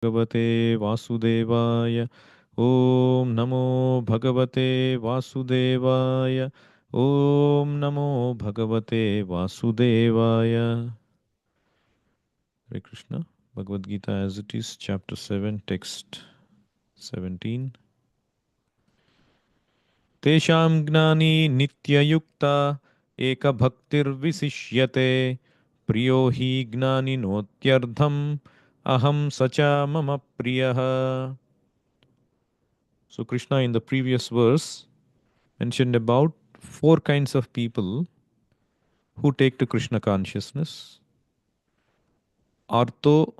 Bhagavate Vasudevaya. Om Namo Bhagavate Vasudevaya. Om Namo Bhagavate Vasudevaya. Hare Krishna. Bhagavad Gita as it is, chapter 7, text 17. Tesham gnani nityayukta eka bhaktir visishyate priyo hi gnani notyardham aham sacha mama priyaha. So Krishna in the previous verse mentioned about four kinds of people who take to Krishna consciousness. Arto,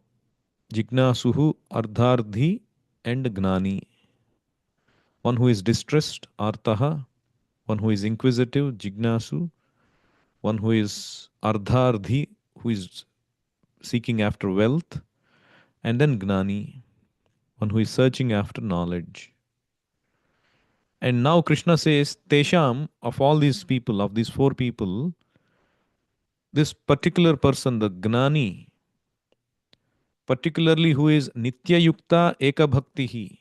Jignasuhu, Ardhardhi and Gnani. One who is distressed, Artaha. One who is inquisitive, Jignasu. One who is Ardhardhi, who is seeking after wealth. And then Gnani, one who is searching after knowledge. And now Krishna says, Tesham, of all these people, of these four people, this particular person, the Gnani, particularly who is Nitya Yukta Eka Bhaktihi,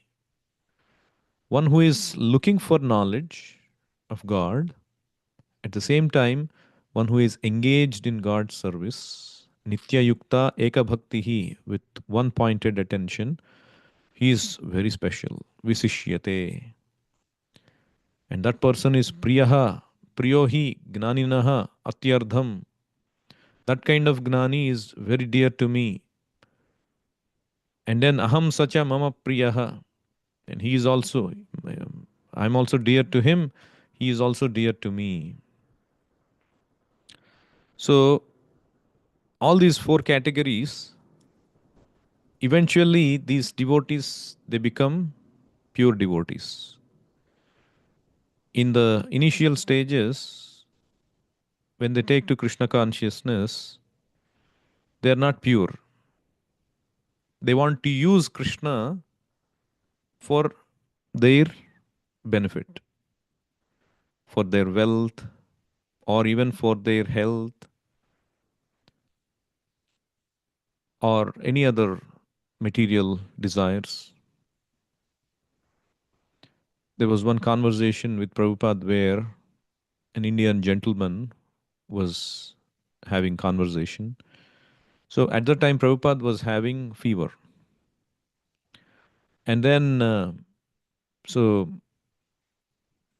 one who is looking for knowledge of God, at the same time, one who is engaged in God's service, Nitya Yukta Eka Bhaktihi, with one pointed attention, he is very special. Visishyate. And that person is Priyaha, Priyohi, Gnaninaha, Atyardham. That kind of Gnani is very dear to me. And then Aham Sacha Mama Priyaha. And he is also, I'm also dear to him. He is also dear to me. So, all these four categories, eventually these devotees, they become pure devotees. In the initial stages, when they take to Krishna consciousness, they are not pure. They want to use Krishna for their benefit, for their wealth, or even for their health, or any other material desires. There was one conversation with Prabhupada where an Indian gentleman was having conversation. So at the time, Prabhupada was having fever. And then, so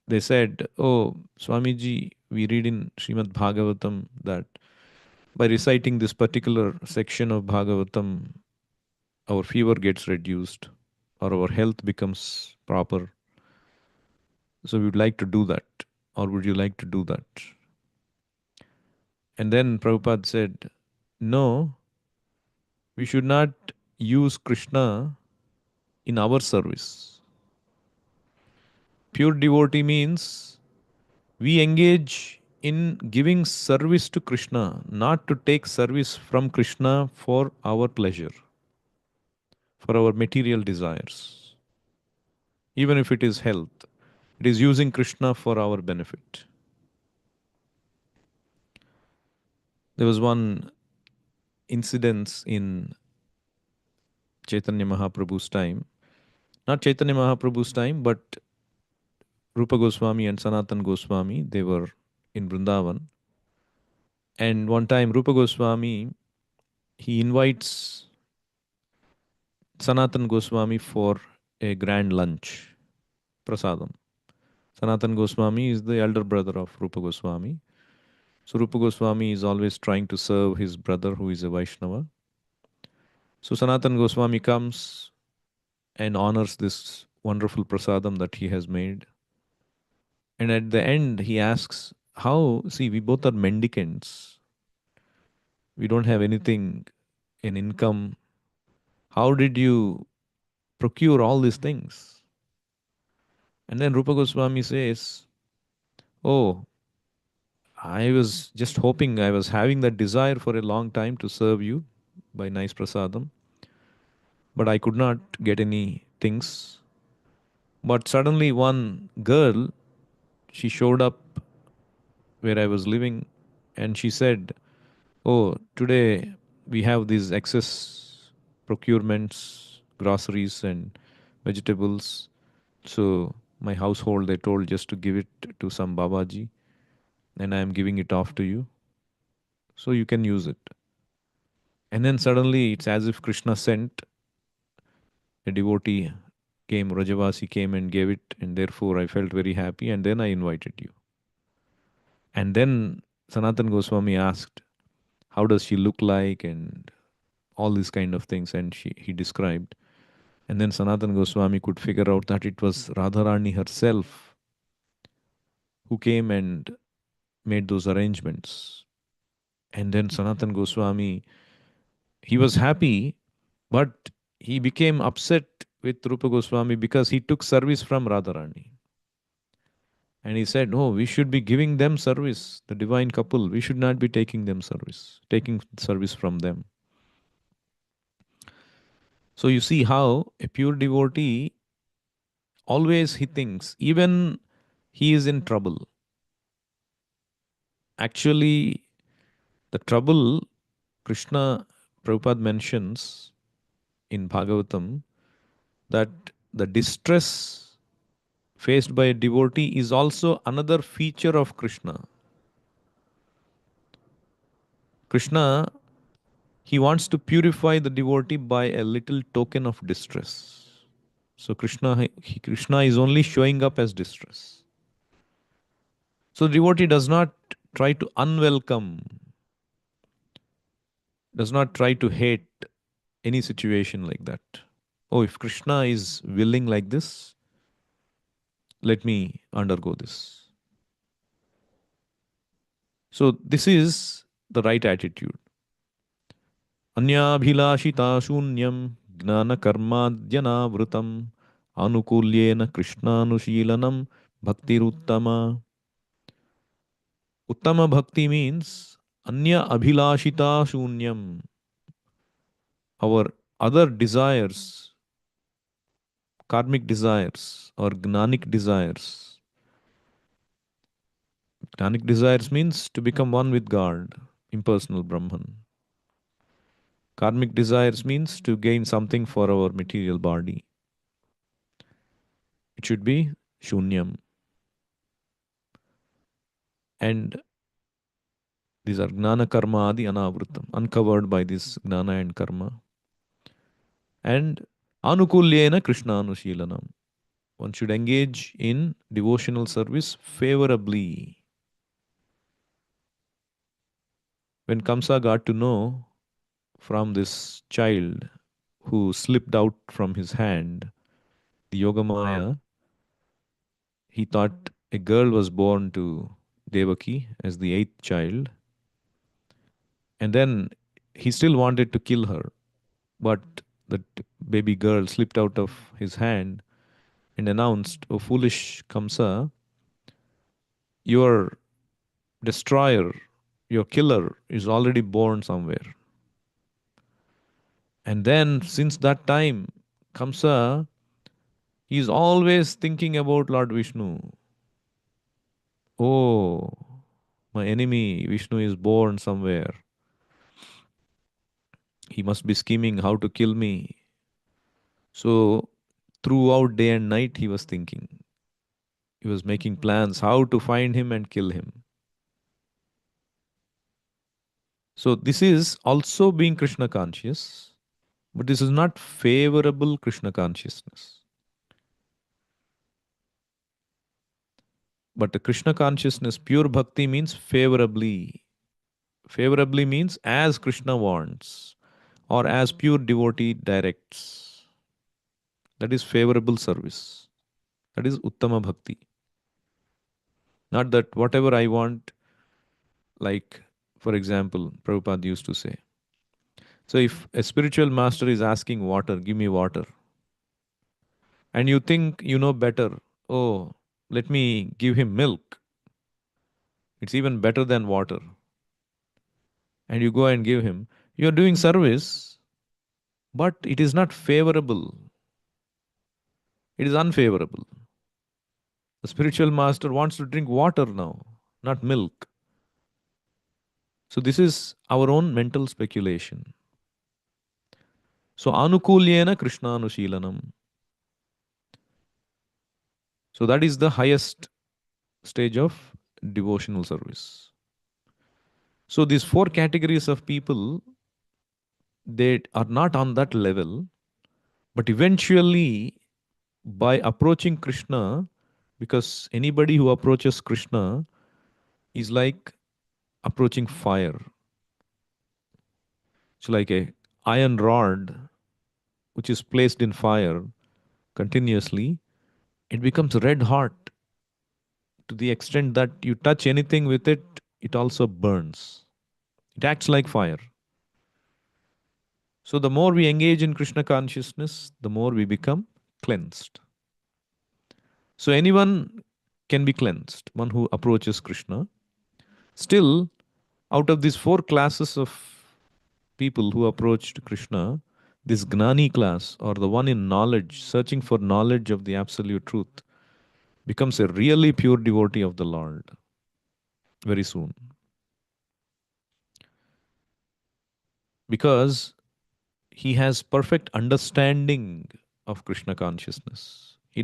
they said, oh, Swamiji, we read in Srimad Bhagavatam that by reciting this particular section of Bhagavatam, our fever gets reduced or our health becomes proper. So we would like to do that. Or would you like to do that? And then Prabhupada said, no, we should not use Krishna in our service. Pure devotee means we engage in giving service to Krishna, not to take service from Krishna for our pleasure, for our material desires. Even if it is health, it is using Krishna for our benefit. There was one incident in Chaitanya Mahaprabhu's time. Not Chaitanya Mahaprabhu's time, but Rupa Goswami and Sanatan Goswami, they were in Vrindavan. And one time Rupa Goswami, he invites Sanatan Goswami for a grand lunch, prasadam. Sanatan Goswami is the elder brother of Rupa Goswami. So Rupa Goswami is always trying to serve his brother who is a Vaishnava. So Sanatan Goswami comes and honors this wonderful prasadam that he has made. And at the end, he asks, how, see, we both are mendicants. We don't have anything in income. How did you procure all these things? And then Rupa Goswami says, oh, I was just hoping, I was having that desire for a long time to serve you by nice prasadam, but I could not get any things. But suddenly one girl, she showed up where I was living and she said, oh, today we have these excess procurements. groceries and vegetables. So my household, they told just to give it to some Babaji, and I am giving it off to you, so you can use it. And then suddenly it's as if Krishna sent a devotee, came, Rajavasi came and gave it, and therefore I felt very happy, and then I invited you. And then Sanatan Goswami asked, how does she look like, and all these kind of things, and he described. And then Sanatan Goswami could figure out that it was Radharani herself who came and made those arrangements. And then Sanatan Goswami, he was happy, but he became upset with Rupa Goswami because he took service from Radharani. And he said, no, we should be giving them service, the divine couple. We should not be taking service from them. So you see how a pure devotee, always he thinks, even he is in trouble. Actually, the trouble Krishna, Prabhupada mentions in Bhagavatam, that the distress faced by a devotee is also another feature of Krishna. Krishna, he wants to purify the devotee by a little token of distress. So Krishna is only showing up as distress. So the devotee does not try to unwelcome, does not try to hate any situation like that. Oh, if Krishna is willing like this, let me undergo this. So this is the right attitude. Anyabhilashita shunyam gnana karmadyanavrutam anukulyena krishnanushilanam bhaktiruttama. Uttama bhakti means anya abhilashita shunyam. Our other desires, karmic desires or gnanic desires. Gnanic desires means to become one with God, impersonal Brahman. Karmic desires means to gain something for our material body. It should be shunyam. And these are gnana karma adi anavrutam, uncovered by this gnana and karma. And anukulyena krishna anushilanam. One should engage in devotional service favorably. When Kamsa got to know from this child who slipped out from his hand, the Yogamaya, he thought a girl was born to Devaki as the eighth child. And then he still wanted to kill her, but that baby girl slipped out of his hand and announced, "O foolish Kamsa, your destroyer, your killer is already born somewhere." And then since that time, Kamsa, he is always thinking about Lord Vishnu. Oh, my enemy Vishnu is born somewhere. He must be scheming how to kill me. So throughout day and night he was thinking. He was making plans how to find him and kill him. So this is also being Krishna conscious, but this is not favorable Krishna consciousness. But the Krishna consciousness, pure bhakti means favorably. Favorably means as Krishna wants or as pure devotee directs. That is favorable service. That is Uttama Bhakti. Not that whatever I want, like, for example, Prabhupada used to say. So if a spiritual master is asking water, give me water, and you think you know better, oh, let me give him milk. It's even better than water. And you go and give him, you're doing service, but it is not favorable. It is unfavorable. The spiritual master wants to drink water now, not milk. So this is our own mental speculation. So anukulyena krishna anushilanam. So that is the highest stage of devotional service. So these four categories of people, they are not on that level, but eventually by approaching Krishna, because anybody who approaches Krishna is like approaching fire. It's like a iron rod which is placed in fire continuously. It becomes red hot to the extent that you touch anything with it, it also burns. It acts like fire. So the more we engage in Krishna consciousness, the more we become cleansed. So anyone can be cleansed, one who approaches Krishna. Still, out of these four classes of people who approached Krishna, this Gnani class, or the one in knowledge, searching for knowledge of the absolute truth, becomes a really pure devotee of the Lord very soon. Because he has perfect understanding of Krishna consciousness. He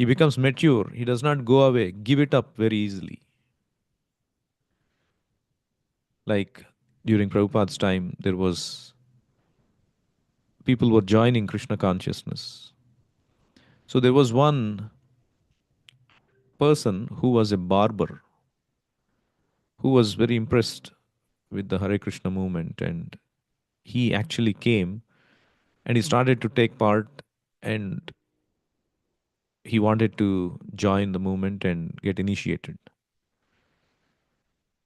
becomes mature. He does not go away, give it up very easily. Like during Prabhupada's time, there was people were joining Krishna consciousness. So there was one person who was a barber who was very impressed with the Hare Krishna movement, and he actually came and he started to take part, and he wanted to join the movement and get initiated.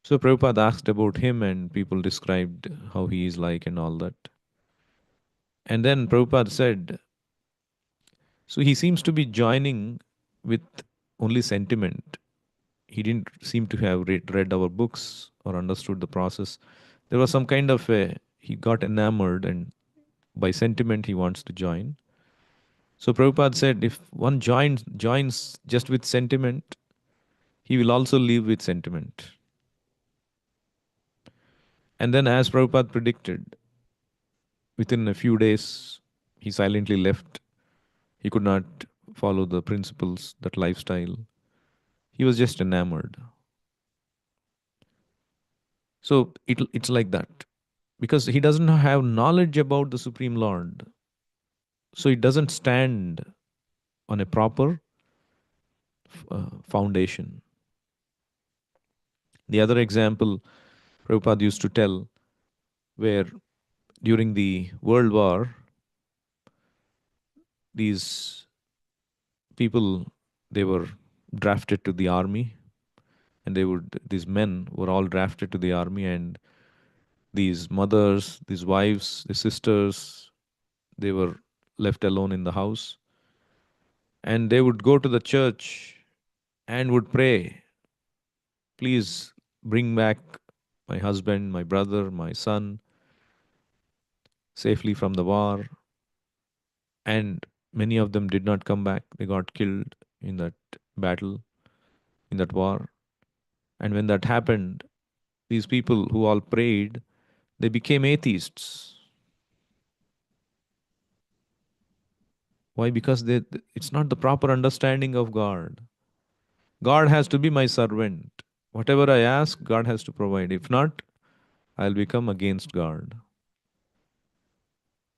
So Prabhupada asked about him and people described how he is like and all that. And then Prabhupada said, so he seems to be joining with only sentiment. He didn't seem to have read our books or understood the process. There was some kind of he got enamored and by sentiment he wants to join. So Prabhupada said if one joins just with sentiment, he will also leave with sentiment. And then as Prabhupada predicted, within a few days he silently left. He could not follow the principles, that lifestyle. He was just enamored. So it's like that. Because he doesn't have knowledge about the Supreme Lord. So it doesn't stand on a proper foundation. The other example Prabhupada used to tell, where during the World War, these people, they were drafted to the army, and these men were all drafted to the army, and these mothers, these wives, the sisters, they were left alone in the house, and they would go to the church and would pray, please bring back my husband, my brother, my son safely from the war. And many of them did not come back. They got killed in that battle, in that war. And when that happened, these people who all prayed, they became atheists. Why? Because it's not the proper understanding of God. God has to be my servant. Whatever I ask, God has to provide. If not, I'll become against God.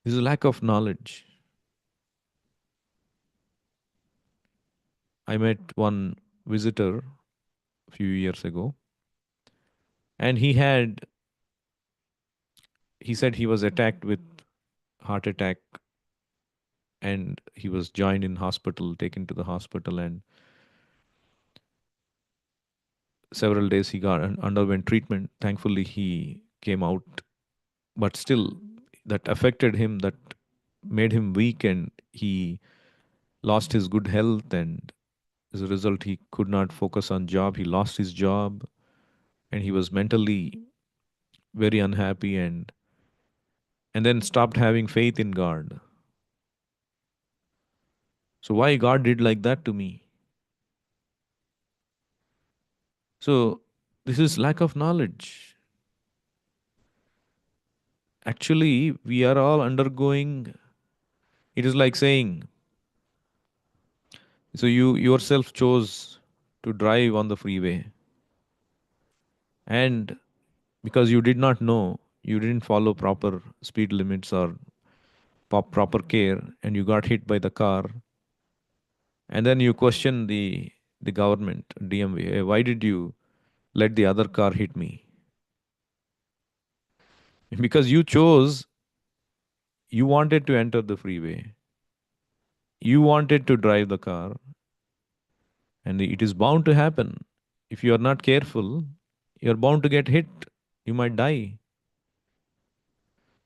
This is a lack of knowledge. I met one visitor a few years ago, and he said he was attacked with heart attack, and he was joined in hospital, taken to the hospital, and several days he got underwent treatment. Thankfully, he came out, but still, that affected him. That made him weak, and he lost his good health, and as a result, he could not focus on job. He lost his job, and he was mentally very unhappy, and then stopped having faith in God. So why God did like that to me? So this is lack of knowledge. Actually, we are all undergoing, it is like saying, so you yourself chose to drive on the freeway, and because you did not know, you didn't follow proper speed limits or proper care, and you got hit by the car, and then you question the government, DMV, "Hey, why did you let the other car hit me?" Because you chose, you wanted to enter the freeway, you wanted to drive the car, and it is bound to happen. If you are not careful, you are bound to get hit. You might die.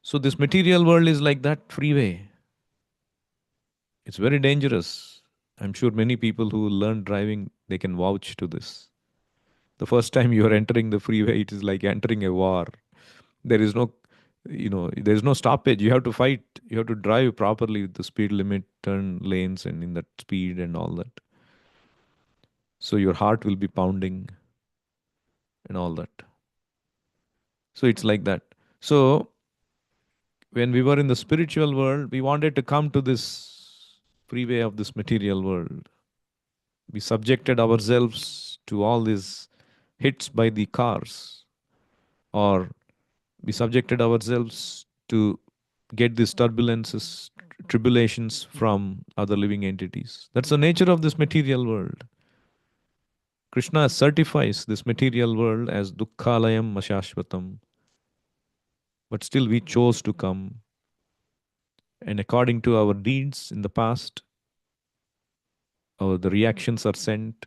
So this material world is like that freeway. It's very dangerous. I'm sure many people who learn driving, they can vouch to this. The first time you are entering the freeway, it is like entering a war. There is no, there is no stoppage. You have to fight. You have to drive properly with the speed limit, turn lanes, and in that speed and all that. So your heart will be pounding and all that. So it's like that. So when we were in the spiritual world, we wanted to come to this freeway of this material world. We subjected ourselves to all these hits by the cars, or we subjected ourselves to get these turbulences, tribulations from other living entities. That's the nature of this material world. Krishna certifies this material world as dukkhalayam mashashvatam, but still we chose to come, and according to our deeds in the past, the reactions are sent,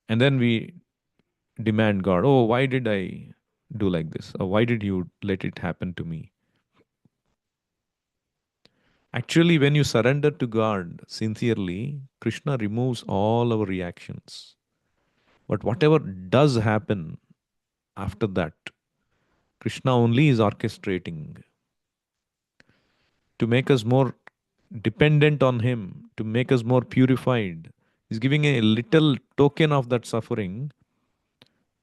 and then we demand God, oh, why did I do like this? Or why did you let it happen to me? Actually, when you surrender to God sincerely, Krishna removes all our reactions. But whatever does happen after that, Krishna only is orchestrating to make us more dependent on Him, to make us more purified. He's giving a little token of that suffering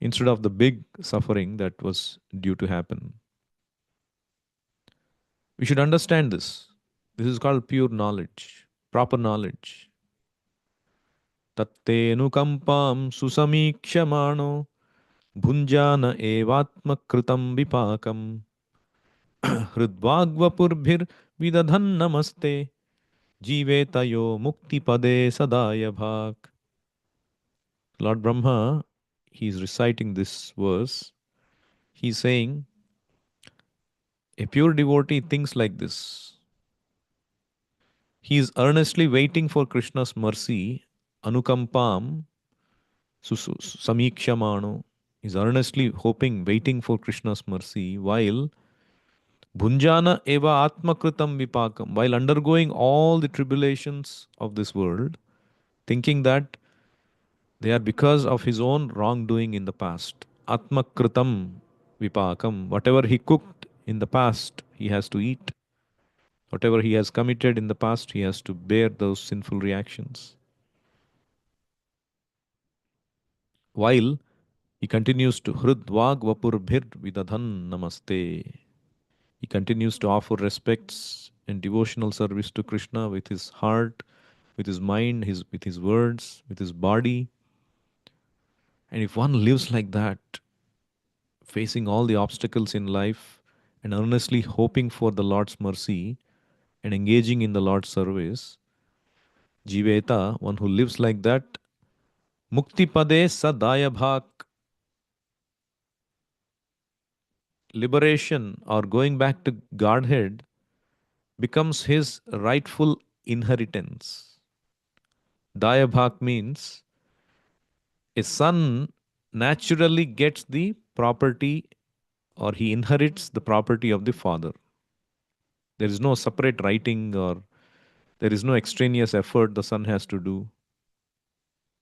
instead of the big suffering that was due to happen. We should understand this. This is called pure knowledge, proper knowledge. Tattenukampam susamikshmano bhunjana evatmakritam vipakam hridvagvapurbhir vidadhan namaste jivetayo muktipade sadaya bhak. Lord Brahma, he is reciting this verse. He's saying, a pure devotee thinks like this. He is earnestly waiting for Krishna's mercy, anukampam, samikshamano, is earnestly hoping, waiting for Krishna's mercy, while bhunjana eva atmakritam vipakam, while undergoing all the tribulations of this world, thinking that they are because of his own wrongdoing in the past. Atmakritam vipakam, whatever he cooked in the past, he has to eat. Whatever he has committed in the past, he has to bear those sinful reactions. While he continues to hridvag vapurbhir vidadhan namaste. He continues to offer respects and devotional service to Krishna with his heart, with his mind, with his words, with his body. And if one lives like that, facing all the obstacles in life and earnestly hoping for the Lord's mercy and engaging in the Lord's service, Jiveta, one who lives like that, Mukti Pade Sadaya Bhak, liberation or going back to Godhead becomes his rightful inheritance. Daya Bhak means a son naturally gets the property, or he inherits the property of the father. There is no separate writing, or there is no extraneous effort the son has to do.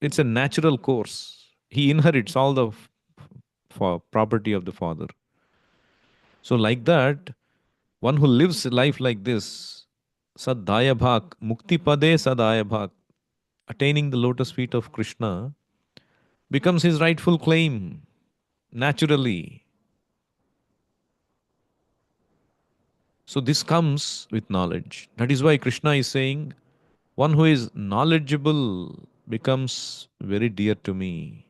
It's a natural course. He inherits all the property of the father. So, like that, one who lives life like this, Sadhaya Bhak, Mukti Pade Sadhaya Bhak, attaining the lotus feet of Krishna, becomes his rightful claim naturally. So this comes with knowledge. That is why Krishna is saying, one who is knowledgeable becomes very dear to me.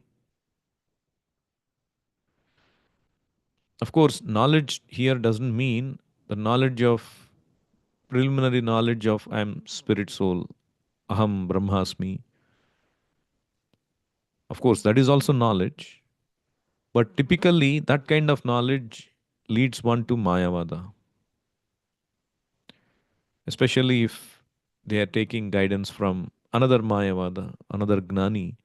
Of course, knowledge here doesn't mean the knowledge of preliminary knowledge of I am spirit soul, aham brahmasmi. Of course, that is also knowledge. But typically, that kind of knowledge leads one to Mayavada, especially if they are taking guidance from another Mayavada, another Gnani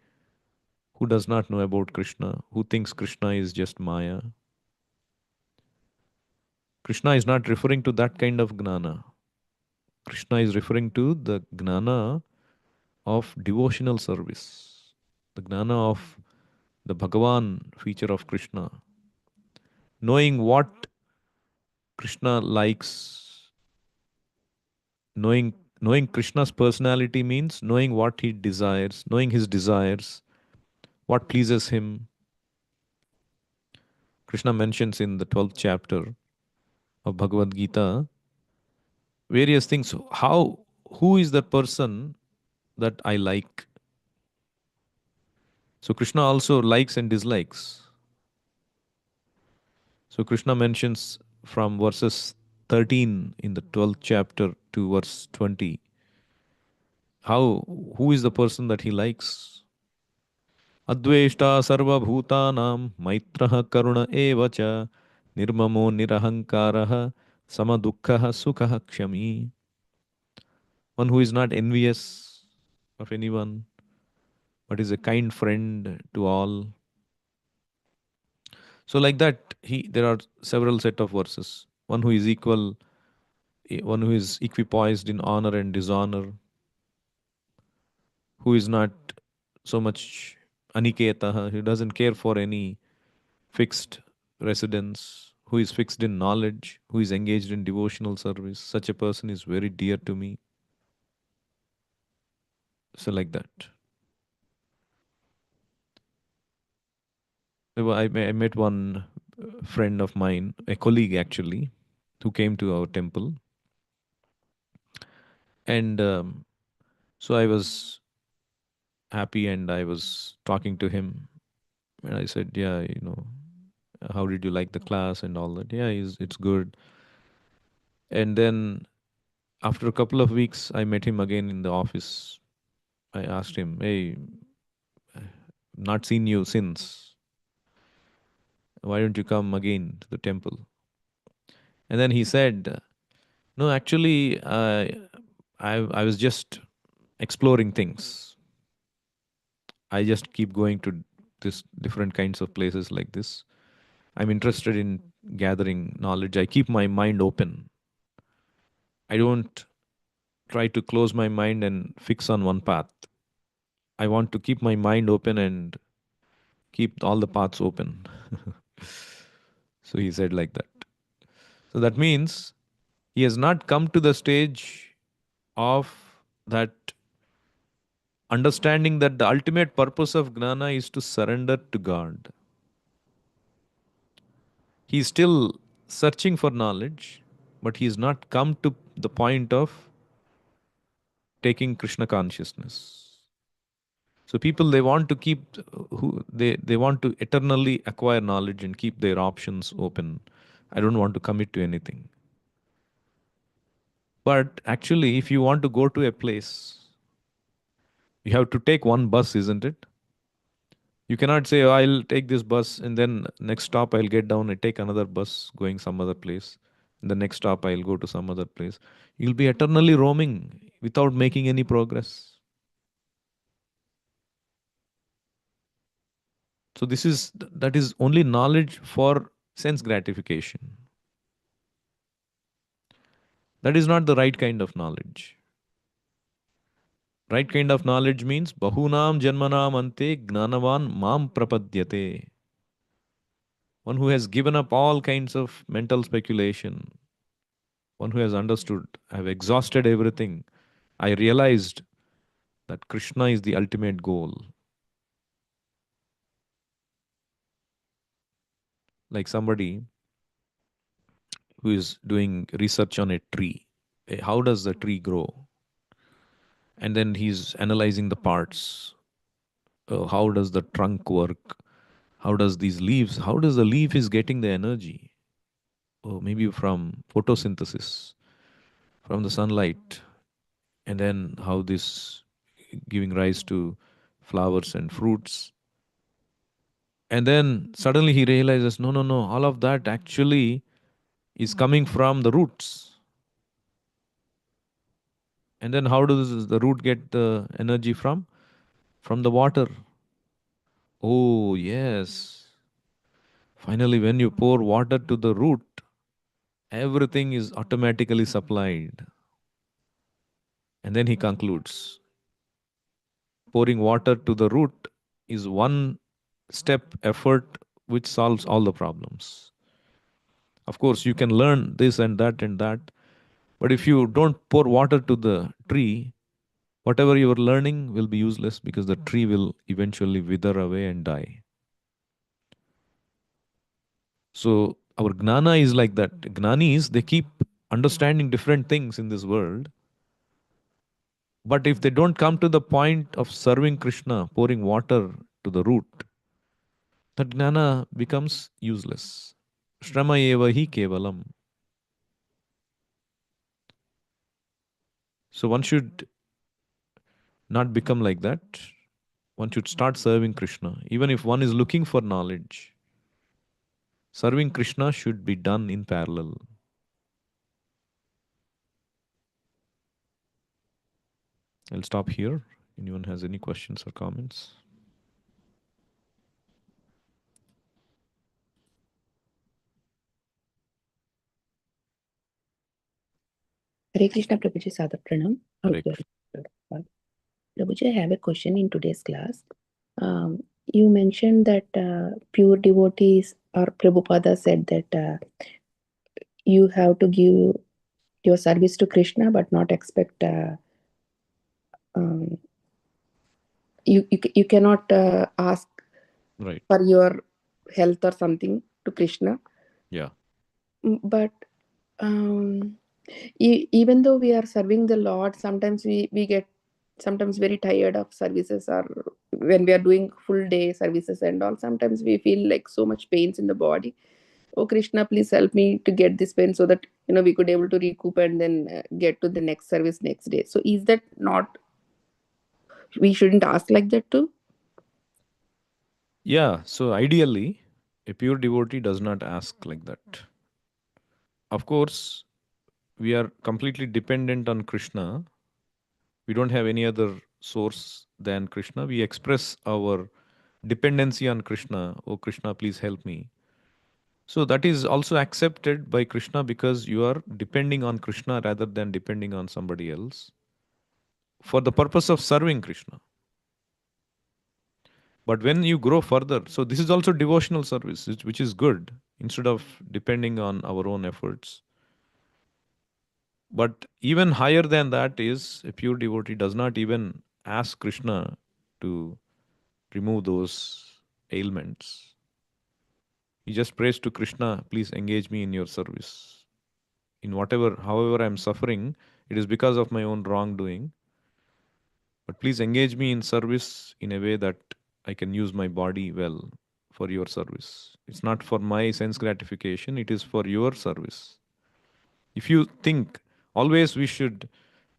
who does not know about Krishna, who thinks Krishna is just Maya. Krishna is not referring to that kind of Gnana. Krishna is referring to the Gnana of devotional service, the Gnana of the Bhagavan feature of Krishna, knowing what Krishna likes, knowing Krishna's personality means knowing what he desires, knowing his desires, what pleases him. Krishna mentions in the 12th chapter of Bhagavad Gita various things. How, who is the person that I like? So Krishna also likes and dislikes. So Krishna mentions from verses 13 in the 12th chapter to verse 20 how, who is the person that he likes? Adveshta sarvabhutanam maitraha karuna evacha nirmamo nirahankaraha samadukkaha sukha kshami. One who is not envious of anyone, but is a kind friend to all. So like that, there are several set of verses. One who is equal, one who is equipoised in honor and dishonor, who is not so much aniketaha, who doesn't care for any fixed residence, who is fixed in knowledge, who is engaged in devotional service. Such a person is very dear to me. So like that. I met one friend of mine, a colleague actually, who came to our temple. And so I was happy and I was talking to him. And I said, yeah, how did you like the class and all that? Yeah, it's good. And then after a couple of weeks, I met him again in the office. I asked him, hey, not seen you since. Why don't you come again to the temple? And then he said, no, actually, I was just exploring things. I just keep going to this different kinds of places like this. I'm interested in gathering knowledge. I keep my mind open. I don't try to close my mind and fix on one path. I want to keep my mind open and keep all the paths open. So he said like that. So that means he has not come to the stage of that understanding that the ultimate purpose of Gnana is to surrender to God. He is still searching for knowledge, but he has not come to the point of taking Krishna consciousness. So people, they want to keep they want to eternally acquire knowledge and keep their options open. I don't want to commit to anything. But actually, if you want to go to a place, you have to take one bus, isn't it? You cannot say, oh, I'll take this bus and then next stop I'll get down and take another bus going some other place. And the next stop I'll go to some other place. You'll be eternally roaming without making any progress. So that is only knowledge for sense gratification. That is not the right kind of knowledge. Right kind of knowledge means bahunam janmanam ante gnanavan mam prapadyate. One who has given up all kinds of mental speculation, one who has understood, I have exhausted everything. I realized that Krishna is the ultimate goal. Like somebody, who is doing research on a tree. How does the tree grow? And then he's analyzing the parts. How does the trunk work? How does these leaves? How does the leaf is getting the energy? Oh, maybe from photosynthesis, from the sunlight, and then how this giving rise to flowers and fruits. And then suddenly he realizes, no, no, no, all of that actually is coming from the roots. And then how does the root get the energy from? From the water. Oh, yes. Finally, when you pour water to the root, everything is automatically supplied. And then he concludes, pouring water to the root is one step effort which solves all the problems. Of course, you can learn this and that and that, but if you don't pour water to the tree, whatever you are learning will be useless because the tree will eventually wither away and die. So our gnana is like that. Gnanis, they keep understanding different things in this world, but if they don't come to the point of serving Krishna, pouring water to the root, that gnana becomes useless. Shrama eva hi kevalam. So one should not become like that. One should start serving Krishna. Even if one is looking for knowledge, serving Krishna should be done in parallel. I'll stop here. Anyone has any questions or comments? Hare Krishna, Prabhuji, Sadhu Pranam. Hare Okay. Krishna. Prabhuji, I have a question in today's class. You mentioned that pure devotees, or Prabhupada said that you have to give your service to Krishna, but not expect um, you cannot ask Right. for your health or something to Krishna. Yeah. But even though we are serving the Lord, sometimes we get sometimes very tired of services, or when we are doing full day services and all, sometimes we feel like so much pains in the body. Oh Krishna, please help me to get this pain so that we could able to recoup and then get to the next service next day. So is that not, we shouldn't ask like that too? Yeah. So ideally, a pure devotee does not ask like that. Of course, we are completely dependent on Krishna. We don't have any other source than Krishna. We express our dependency on Krishna. Oh, Krishna, please help me. So that is also accepted by Krishna because you are depending on Krishna rather than depending on somebody else for the purpose of serving Krishna. But when you grow further, so this is also devotional service, which is good instead of depending on our own efforts. But even higher than that is a pure devotee does not even ask Krishna to remove those ailments. He just prays to Krishna, please engage me in your service. In whatever, however I'm suffering, it is because of my own wrongdoing. But please engage me in service in a way that I can use my body well for your service. It's not for my sense gratification, it is for your service. If you think, always we should,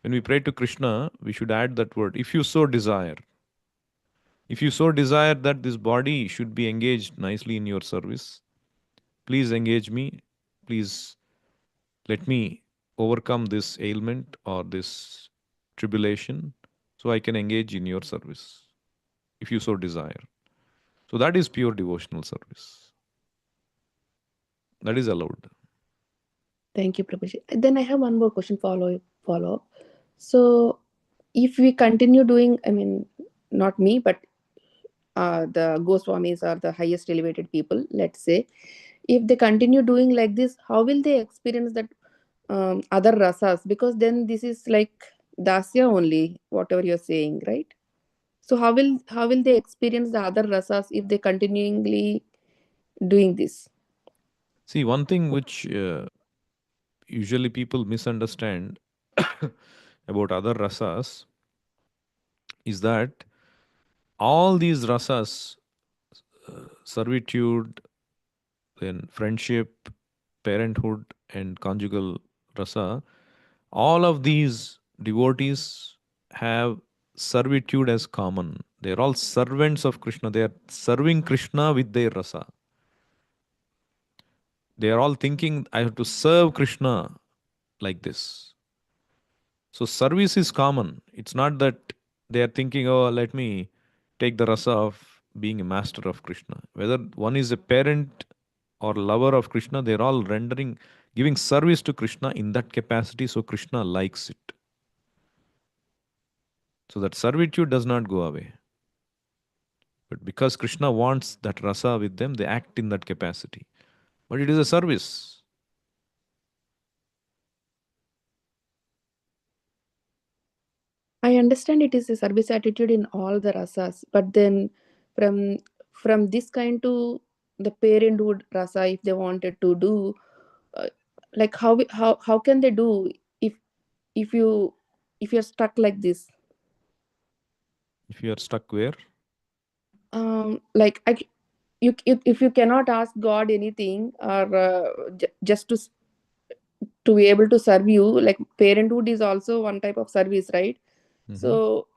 when we pray to Krishna, we should add that word, if you so desire. If you so desire that this body should be engaged nicely in your service, please engage me. Please let me overcome this ailment or this tribulation so I can engage in your service, if you so desire. So that is pure devotional service. That is allowed. Thank you, Prabhuji. Then I have one more question, follow up. So if we continue doing, I mean, not me, but the Goswamis or the highest elevated people, let's say, if they continue doing like this, how will they experience that other rasas? Because then this is like dasya only, whatever you're saying, right? So how will they experience the other rasas if they continually doing this? See, one thing which usually people misunderstand about other rasas is that all these rasas, servitude, then friendship, parenthood, and conjugal rasa, all of these devotees have servitude as common. They are all servants of Krishna. They are serving Krishna with their rasa. They are all thinking, I have to serve Krishna like this. So service is common. It's not that they are thinking, oh, let me take the rasa of being a master of Krishna. Whether one is a parent or lover of Krishna, they're all rendering, giving service to Krishna in that capacity, so Krishna likes it. So that servitude does not go away. But because Krishna wants that rasa with them, they act in that capacity. But it is a service. I understand it is a service attitude in all the rasas, but then from from this kind to the parenthood rasa, if they wanted to do, uh, like how can they do if if you if you're stuck like this? If you are stuck where? Like if you cannot ask God anything, or just to be able to serve you, like parenthood is also one type of service, right? Mhm. So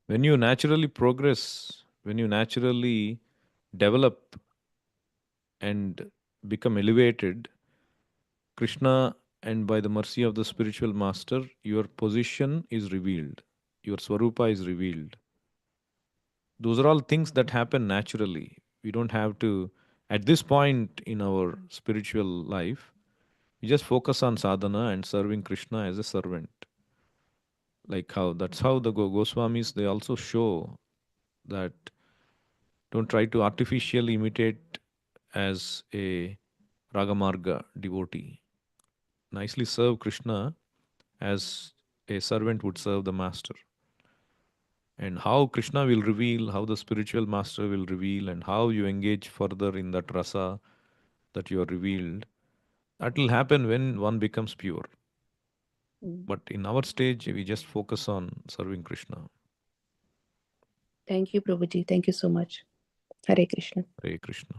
When you naturally progress, when you naturally develop and become elevated, Krishna, and by the mercy of the spiritual master, your position is revealed, your swarupa is revealed. Those are all things that happen naturally. We don't have to, at this point in our spiritual life, we just focus on sadhana and serving Krishna as a servant. Like how, that's how the Goswamis, they also show that don't try to artificially imitate as a Ragamarga devotee. Nicely serve Krishna as a servant would serve the master. And how Krishna will reveal, how the spiritual master will reveal, and how you engage further in that rasa that you are revealed, that will happen when one becomes pure. mm, But in our stage, we just focus on serving Krishna. thank you, Prabhuji. Thank you so much. Hare Krishna. Hare Krishna.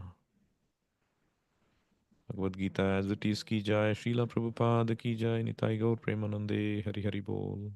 Bhagavad Gita as it is ki jai, Srila Prabhupada ki jai, Nitai Gaur Premanande, Hari Hari Bol.